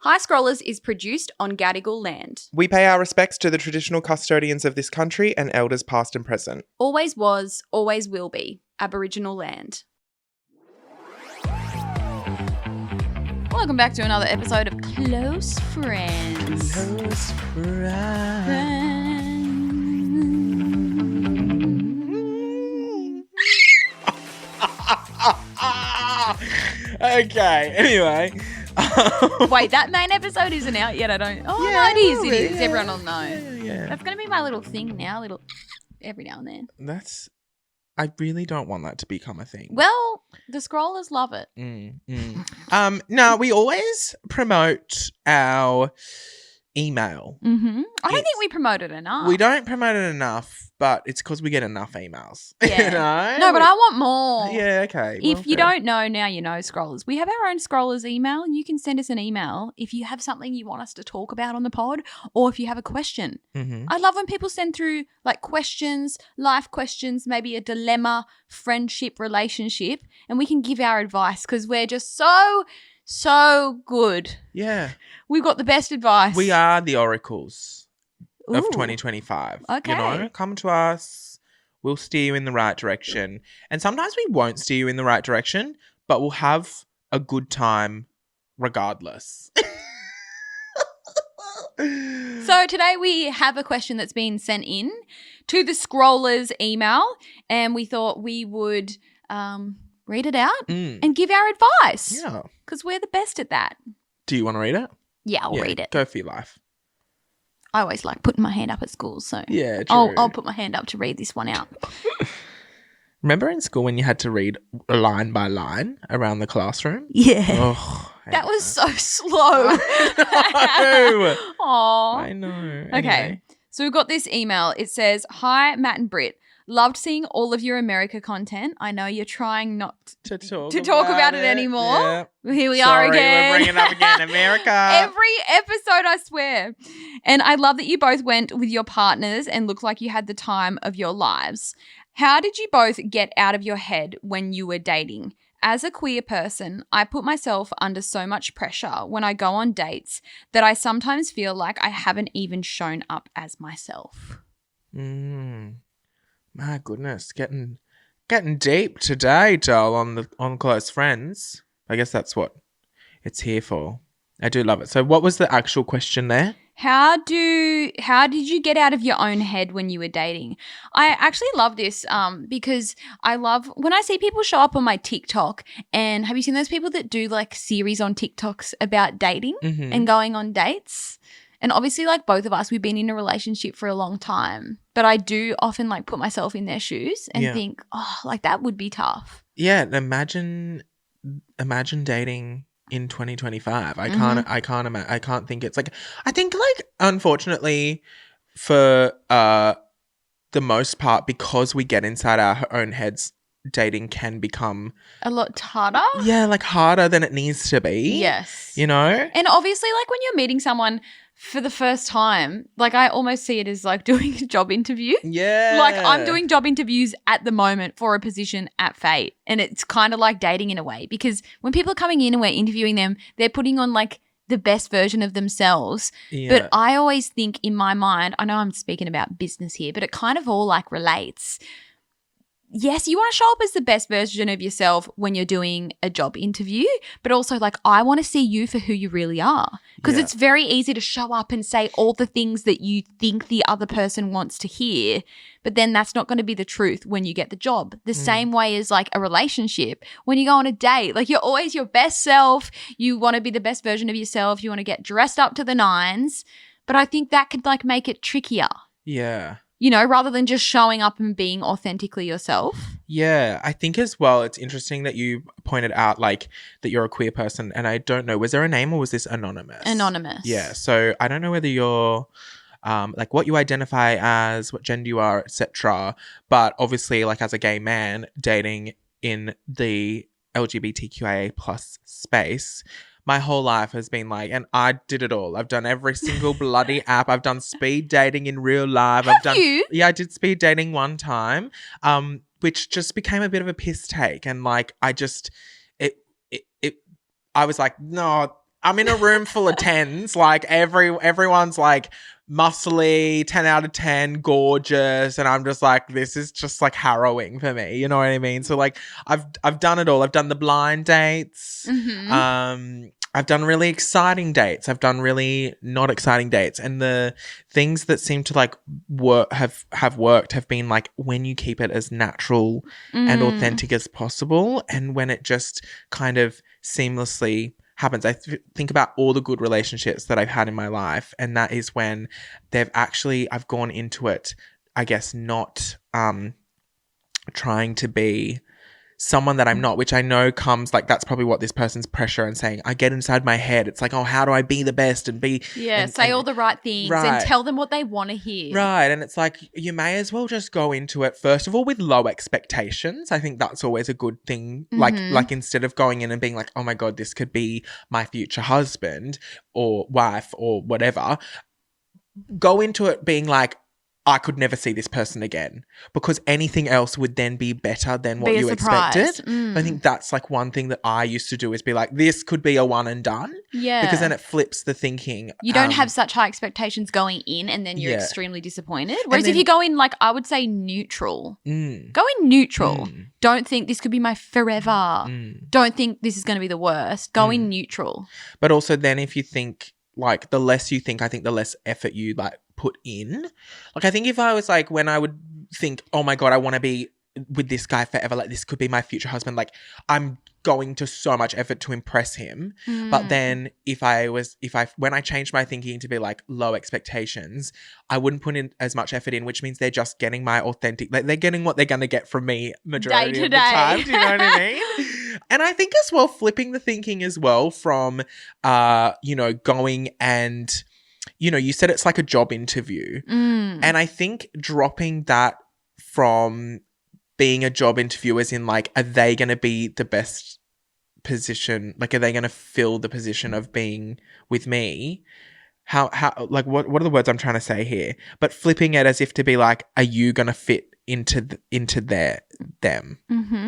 Hi Scrollers is produced on Gadigal land. We pay our respects to the traditional custodians of this country and elders past and present. Always was, always will be Aboriginal land. Welcome back to another episode of Close Friends. Close friends. Okay, anyway. Wait, that main episode isn't out yet, I don't... Oh, Yeah, no, it is. yeah, Everyone will know. Yeah. That's going to be my little thing now, every now and then. I really don't want that to become a thing. Well, the Scrollers love it. No, we always promote our email. Mm-hmm. I don't think we promote it enough. We don't promote it enough, but it's because we get enough emails. Yeah. You know? No, but I want more. Yeah, okay. If you don't know, now you know, Scrollers. We have our own Scrollers email. You can send us an email if you have something you want us to talk about on the pod or if you have a question. Mm-hmm. I love when people send through like questions, life questions, maybe a dilemma, friendship, relationship, and we can give our advice because we're just so good. Yeah. We've got the best advice. We are the oracles of Ooh. 2025. Okay. You know, come to us. We'll steer you in the right direction. And sometimes we won't steer you in the right direction, but we'll have a good time regardless. So today we have a question that's been sent in to the Scrollers email and we thought we would read it out and give our advice. Yeah. Because we're the best at that. Do you want to read it? Yeah, I'll read it. Go for your life. I always like putting my hand up at school, so Yeah, true. I'll put my hand up to read this one out. Remember in school when you had to read line by line around the classroom? Yeah. Oh, That was so slow. I know. Okay. Anyway. So we've got this email. It says, "Hi, Matt and Britt. Loved seeing all of your America content. I know you're trying not to talk about it anymore. Yeah. Here we Sorry, are again. we're bringing it up again. America. Every episode, I swear. And I love that you both went with your partners and looked like you had the time of your lives. How did you both get out of your head when you were dating? As a queer person, I put myself under so much pressure when I go on dates that I sometimes feel like I haven't even shown up as myself." My goodness, getting deep today, doll, on Close Friends. I guess that's what it's here for. I do love it. So what was the actual question there? How did you get out of your own head when you were dating? I actually love this because I love when I see people show up on my TikTok, and have you seen those people that do like series on TikToks about dating and going on dates? And obviously, like both of us, we've been in a relationship for a long time, but I do often like put myself in their shoes and think, oh, like that would be tough. Yeah, imagine dating in 2025. I can't think it's like, I think like unfortunately for the most part, because we get inside our own heads, dating can become a lot harder. Yeah, like harder than it needs to be. Yes. You know? And obviously like when you're meeting someone for the first time, like I almost see it as like doing a job interview. Yeah. Like I'm doing job interviews at the moment for a position at Fate, and it's kind of like dating in a way because when people are coming in and we're interviewing them, they're putting on like the best version of themselves. Yeah. But I always think in my mind, I know I'm speaking about business here, but it kind of all like relates. Yes, you want to show up as the best version of yourself when you're doing a job interview, but also like I want to see you for who you really are, because it's very easy to show up and say all the things that you think the other person wants to hear, but then that's not going to be the truth when you get the job. The same way as like a relationship. When you go on a date, like you're always your best self. You want to be the best version of yourself. You want to get dressed up to the nines, but I think that could like make it trickier. Yeah. You know, rather than just showing up and being authentically yourself. Yeah, I think as well, it's interesting that you pointed out like that you're a queer person, and I don't know, was there a name or was this anonymous? Anonymous. Yeah, so I don't know whether you're like what you identify as, what gender you are, etc. But obviously, like as a gay man dating in the LGBTQIA plus space, my whole life has been like, and I did it all. I've done every single bloody app. I've done speed dating in real life. Have you? Yeah, I did speed dating one time, which just became a bit of a piss take. And like, I was like, no, I'm in a room full of 10s. Like everyone's like muscly, 10 out of 10, gorgeous. And I'm just like, this is just like harrowing for me. You know what I mean? So like I've done it all. I've done the blind dates. I've done really exciting dates. I've done really not exciting dates. And the things that seem to like have worked have been like when you keep it as natural and authentic as possible, and when it just kind of seamlessly happens. I think about all the good relationships that I've had in my life, and that is when I've gone into it, I guess, not trying to be someone that I'm not, which I know comes like that's probably what this person's pressure and saying, I get inside my head. It's like, oh, how do I be the best and be say all the right things and tell them what they want to hear. Right. And it's like you may as well just go into it first of all with low expectations. I think that's always a good thing. Like instead of going in and being like, oh my God, this could be my future husband or wife or whatever, go into it being like, I could never see this person again, because anything else would then be better than what you expected. I think that's like one thing that I used to do is be like, this could be a one and done. Yeah. Because then it flips the thinking. You don't have such high expectations going in and then you're extremely disappointed. Whereas if you go in like, I would say neutral. Go in neutral. Don't think this could be my forever. Don't think this is going to be the worst. Go in neutral. But also then if you think like the less you think, I think the less effort you like put in. Like I think if I was like, when I would think, oh my God, I want to be with this guy forever, like this could be my future husband, like I'm going to so much effort to impress him. But then when I changed my thinking to be like low expectations, I wouldn't put in as much effort in, which means they're just getting my authentic, like they're getting what they're going to get from me majority of the time. Do you know what I mean? And I think as well, flipping the thinking as well from, going and, you said it's like a job interview. And I think dropping that from being a job interview as in like, are they going to be the best position? Like, are they going to fill the position of being with me? How like, what are the words I'm trying to say here? But flipping it as if to be like, are you going to fit into them?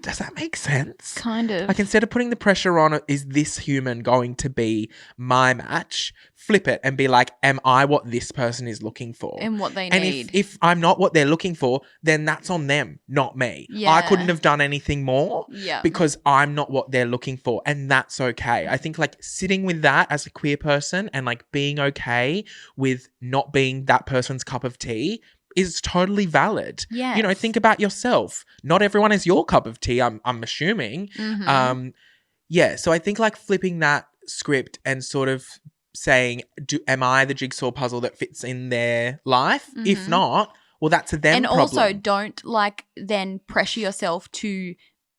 Does that make sense? Kind of. Like instead of putting the pressure on, is this human going to be my match? Flip it and be like, am I what this person is looking for? And what they need. And if I'm not what they're looking for, then that's on them, not me. Yeah. I couldn't have done anything more because I'm not what they're looking for, and that's okay. I think like sitting with that as a queer person and like being okay with not being that person's cup of tea is totally valid. Yeah. Think about yourself. Not everyone is your cup of tea, I'm assuming. So I think like flipping that script and sort of saying, am I the jigsaw puzzle that fits in their life? If not, well, that's a them problem. And also don't like then pressure yourself to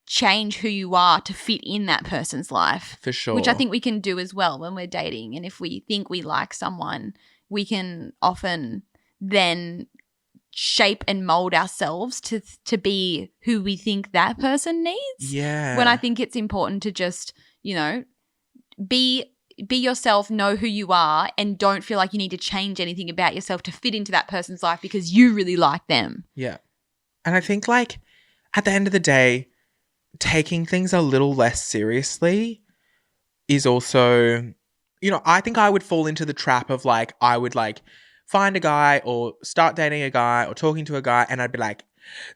change who you are to fit in that person's life. For sure. Which I think we can do as well when we're dating. And if we think we like someone, we can often then shape and mold ourselves to be who we think that person needs. Yeah. When I think it's important to just, be yourself, know who you are, and don't feel like you need to change anything about yourself to fit into that person's life because you really like them. Yeah. And I think like at the end of the day, taking things a little less seriously is also, I think I would fall into the trap of like, I would like find a guy or start dating a guy or talking to a guy and I'd be like,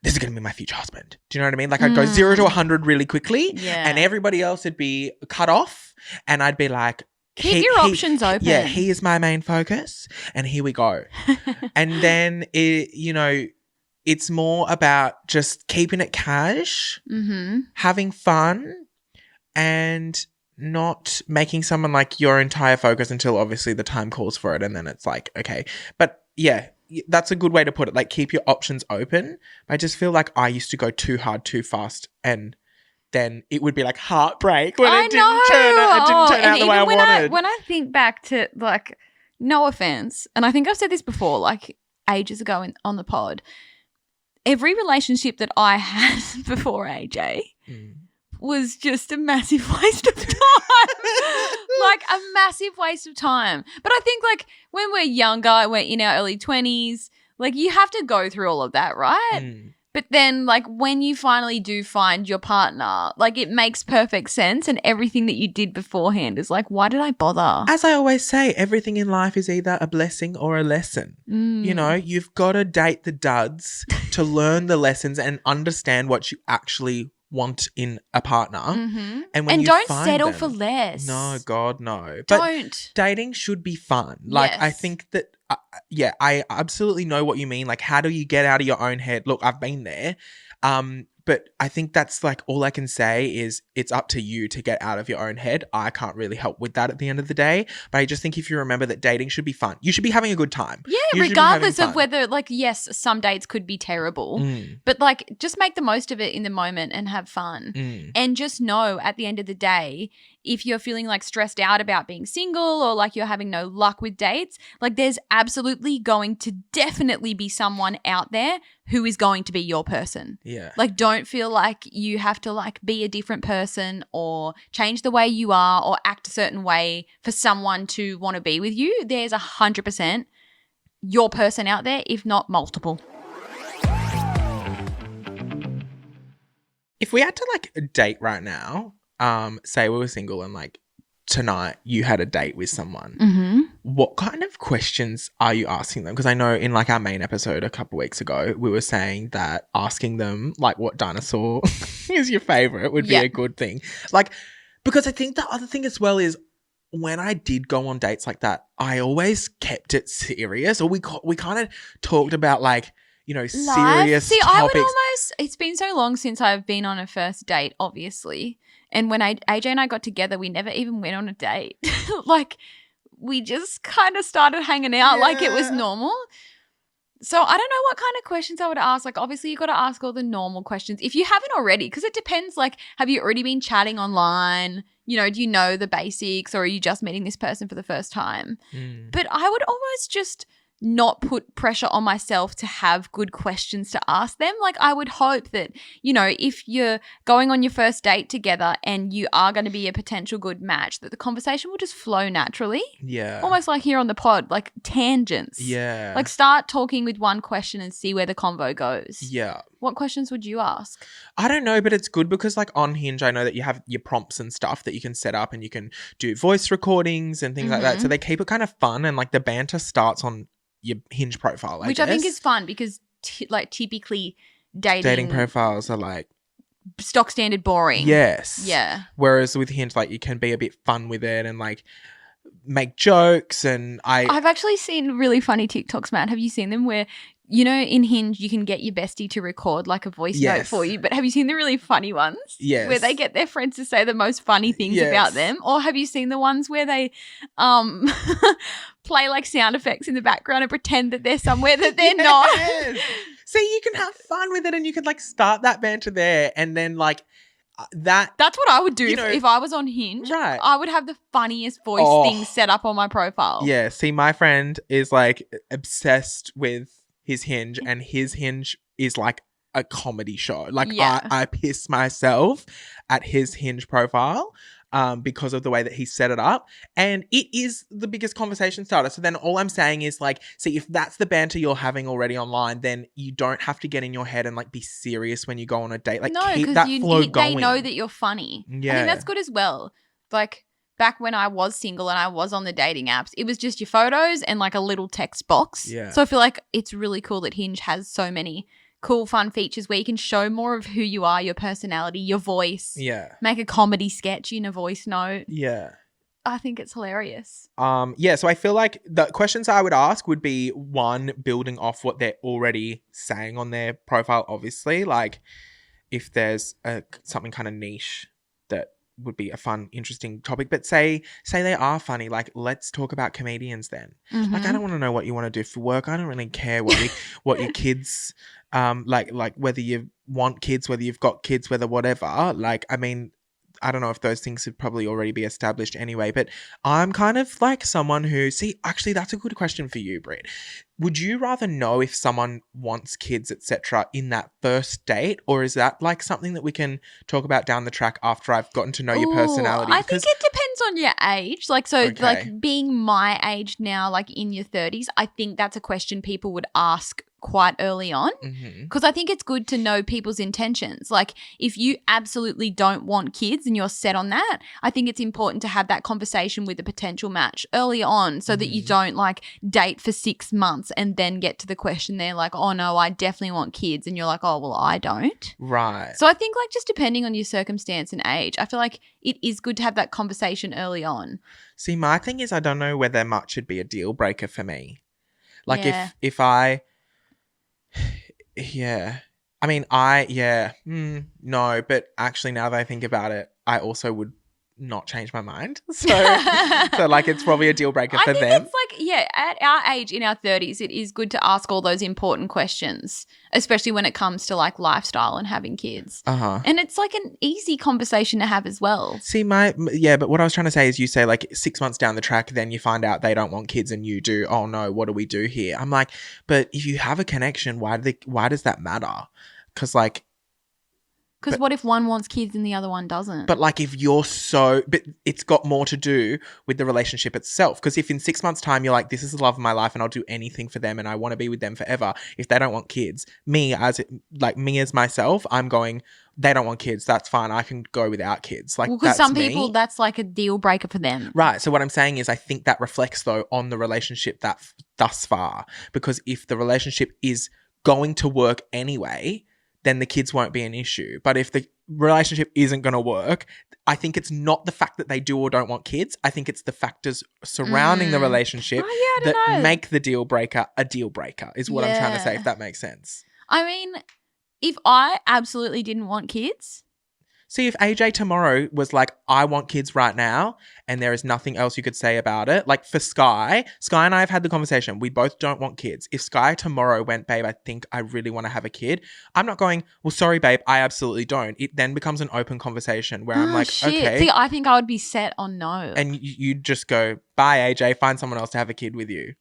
this is going to be my future husband. Do you know what I mean? Like I'd go 0 to 100 really quickly and everybody else would be cut off and I'd be like, keep your options open. Yeah, he is my main focus and here we go. And then, it's more about just keeping it cash, having fun and not making someone like your entire focus until obviously the time calls for it and then it's like, okay. But yeah, that's a good way to put it. Like keep your options open. I just feel like I used to go too hard, too fast and then it would be like heartbreak when it didn't turn out the way I wanted. When I think back to like, no offense, and I think I've said this before, like ages ago on the pod, every relationship that I had before AJ was just a massive waste of time. Like a massive waste of time. But I think like when we're younger, we're in our early 20s, like you have to go through all of that, right? But then, like, when you finally do find your partner, like, it makes perfect sense, and everything that you did beforehand is like, why did I bother? As I always say, everything in life is either a blessing or a lesson. You know, you've got to date the duds to learn the lessons and understand what you actually want in a partner. And when you don't find settle them, for less. No, God, no. Don't. But dating should be fun. Like, I Yes. think that, I absolutely know what you mean. Like, how do you get out of your own head? Look, I've been there. But I think that's like all I can say is it's up to you to get out of your own head. I can't really help with that at the end of the day. But I just think if you remember that dating should be fun. You should be having a good time. Yeah, You should be regardless having of fun. whether, like, yes, some dates could be terrible, but, like, just make the most of it in the moment and have fun. And just know at the end of the day, if you're feeling, like, stressed out about being single or, like, you're having no luck with dates, like, there's absolutely going to definitely be someone out there who is going to be your person. Yeah. Like, don't feel like you have to, like, be a different person or change the way you are or act a certain way for someone to want to be with you. There's 100% your person out there, if not multiple. If we had to, like, date right now, say we were single and, like, tonight you had a date with someone, what kind of questions are you asking them? Because I know in, like, our main episode a couple weeks ago, we were saying that asking them, like, what dinosaur is your favorite would be a good thing. Like, because I think the other thing as well is when I did go on dates like that, I always kept it serious, or we kind of talked about, like, you know, serious See, topics. I would almost, it's been so long since I've been on a first date, obviously. And when AJ and I got together, we never even went on a date. Like, we just kind of started hanging out like it was normal. So I don't know what kind of questions I would ask. Like, obviously, you got to ask all the normal questions if you haven't already, because it depends. Like, have you already been chatting online? You know, do you know the basics, or are you just meeting this person for the first time? But I would almost just not put pressure on myself to have good questions to ask them. Like, I would hope that, you know, if you're going on your first date together and you are going to be a potential good match, that the conversation will just flow naturally. Yeah. Almost like here on the pod, like tangents. Yeah. Like, start talking with one question and see where the convo goes. Yeah. What questions would you ask? I don't know, but it's good because, like, on Hinge, I know that you have your prompts and stuff that you can set up, and you can do voice recordings and things like that. So they keep it kind of fun, and, like, the banter starts on your Hinge profile, Which I think is fun because, typically dating profiles are, like, stock standard boring. Yes. Yeah. Whereas with Hinge, like, you can be a bit fun with it and, like, make jokes. And I've actually seen really funny TikToks, Matt. Have you seen them where, you know, in Hinge you can get your bestie to record, like, a voice note for you, but have you seen the really funny ones? Yes. Where they get their friends to say the most funny things about them? Or have you seen the ones where they play, like, sound effects in the background and pretend that they're somewhere that they're not? See, you can have fun with it, and you can, like, start that banter there, and then, like, that's what I would do you know, if I was on Hinge. Right. I would have the funniest voice things set up on my profile. Yeah. See, my friend is, like, obsessed with his Hinge, and his Hinge is like a comedy show. Like, I piss myself at his Hinge profile because of the way that he set it up, and it is the biggest conversation starter. So then all I'm saying is, like, see, if that's the banter you're having already online, then you don't have to get in your head and, like, be serious when you go on a date. Like, keep that flow going. They know that you're funny. Yeah. I think that's good as well. Like, back when I was single and I was on the dating apps, it was just your photos and, like, a little text box. Yeah. So I feel like it's really cool that Hinge has so many cool, fun features where you can show more of who you are, your personality, your voice. Yeah. Make a comedy sketch in a voice note. Yeah. I think it's hilarious. Yeah, so I feel like the questions I would ask would be, one, building off what they're already saying on their profile, obviously. Like, if there's something kind of niche that would be a fun, interesting topic. But say they are funny, like, let's talk about comedians then. Like, I don't want to know what you want to do for work. I don't really care what your kids, like whether you want kids, whether you've got kids, whether whatever. Like, I mean, I don't know if those things would probably already be established anyway, but I'm kind of like someone who, actually, that's a good question for you, Britt. Would you rather know if someone wants kids, etc., in that first date, or is that, like, something that we can talk about down the track after I've gotten to know your personality? I think it depends on your age. Like, so, like, being my age now, like in your 30s, I think that's a question people would ask quite early on, Mm-hmm. because I think it's good to know people's intentions. Like if you absolutely don't want kids and you're set on that, I think it's important to have that conversation with a potential match early on so that you don't like date for 6 months and then get to the question there like, oh no, I definitely want kids, and you're like, oh well, I don't. Right. So I think like just depending on your circumstance and age, I feel like it is good to have that conversation early on. See, my thing is I don't know whether much would be a deal breaker for me. Like Yeah. if I, yeah. I mean, no, but actually now that I think about it, I also would not change my mind. So like it's probably a deal breaker for I think them. it's like, yeah, at our age in our 30s, it is good to ask all those important questions, especially when it comes to like lifestyle and having kids. Uh-huh. And it's like an easy conversation to have as well. See, but what I was trying to say is you say like 6 months down the track, then you find out they don't want kids and you do, oh no, what do we do here? I'm like, but if you have a connection, why does that matter? Because like, because what if one wants kids and the other one doesn't? but like if you're but it's got more to do with the relationship itself. Because if in 6 months' time you're like, this is the love of my life and I'll do anything for them and I want to be with them forever. If they don't want kids, me as myself, I'm going, they don't want kids. That's fine. I can go without kids. Like, because that's some me. people, that's like a deal breaker for them. Right. So what I'm saying is I think that reflects though on the relationship that thus far. Because if the relationship is going to work anyway, then the kids won't be an issue. But if the relationship isn't going to work, I think it's not the fact that they do or don't want kids. I think it's the factors surrounding the relationship that make the deal breaker a deal breaker is what I'm trying to say, if that makes sense. I mean, if I absolutely didn't want kids. See, if AJ tomorrow was like, I want kids right now, and there is nothing else you could say about it. Like for Sky and I have had the conversation. We both don't want kids. If Sky tomorrow went, babe, I think I really want to have a kid, I'm not going, well, sorry, babe, I absolutely don't. It then becomes an open conversation where I'm like, shit. Okay. See, I think I would be set on no. And you just go, bye, AJ, find someone else to have a kid with you.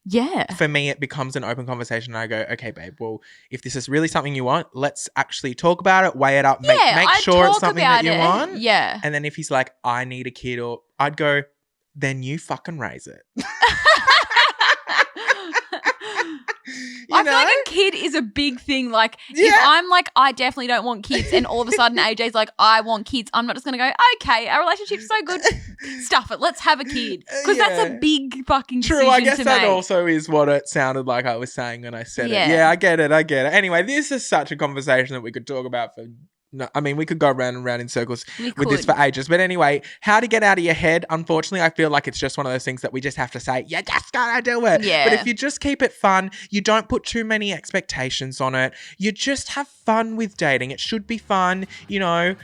Yeah. For me, it becomes an open conversation and I go, okay, babe, well, if this is really something you want, let's actually talk about it, weigh it up, make sure it's something that you want. Yeah. And then if he's like, I need a kid, or I'd go, then you fucking raise it. I feel like a kid is a big thing. Like, if I'm like, I definitely don't want kids, and all of a sudden AJ's like, I want kids, I'm not just going to go, okay, our relationship's so good, stuff it, let's have a kid. Because that's a big fucking decision to make. True, I guess that also is what it sounded like I was saying when I said it. Yeah, I get it. Anyway, this is such a conversation that we could talk about for... No, I mean, we could go round and round in circles with this for ages. But anyway, how to get out of your head. Unfortunately, I feel like it's just one of those things that we just have to say, you just gotta do it. Yeah. But if you just keep it fun, you don't put too many expectations on it. You just have fun with dating. It should be fun, you know.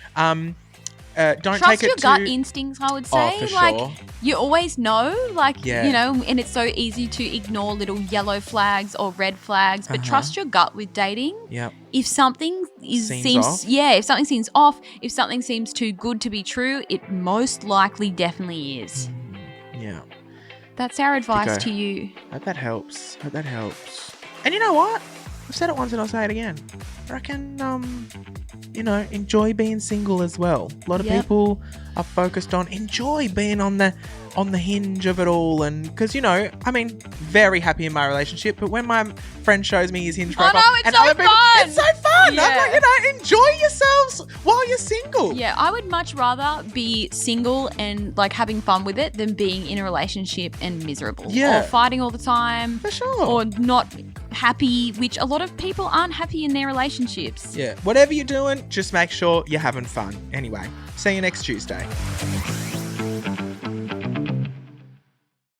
Don't trust take it your gut instincts, I would say. Oh, for like sure. You always know, like you know, and it's so easy to ignore little yellow flags or red flags, but trust your gut with dating. Yeah. If something seems off, if something seems off, if something seems too good to be true, it most likely definitely is. Yeah. That's our advice to you. Hope that helps. And you know what? I've said it once and I'll say it again. I reckon, enjoy being single as well. A lot of people are focused on enjoy being on the hinge of it all. And because, very happy in my relationship. But when my friend shows me his hinge profile, it's so fun. It's so fun. Yeah. I'm like, enjoy yourselves while you're single. Yeah, I would much rather be single and like having fun with it than being in a relationship and miserable. Yeah. Or fighting all the time. For sure. Or not happy, which a lot of people aren't happy in their relationships. Yeah. Whatever you're doing, just make sure you're having fun. Anyway, see you next Tuesday.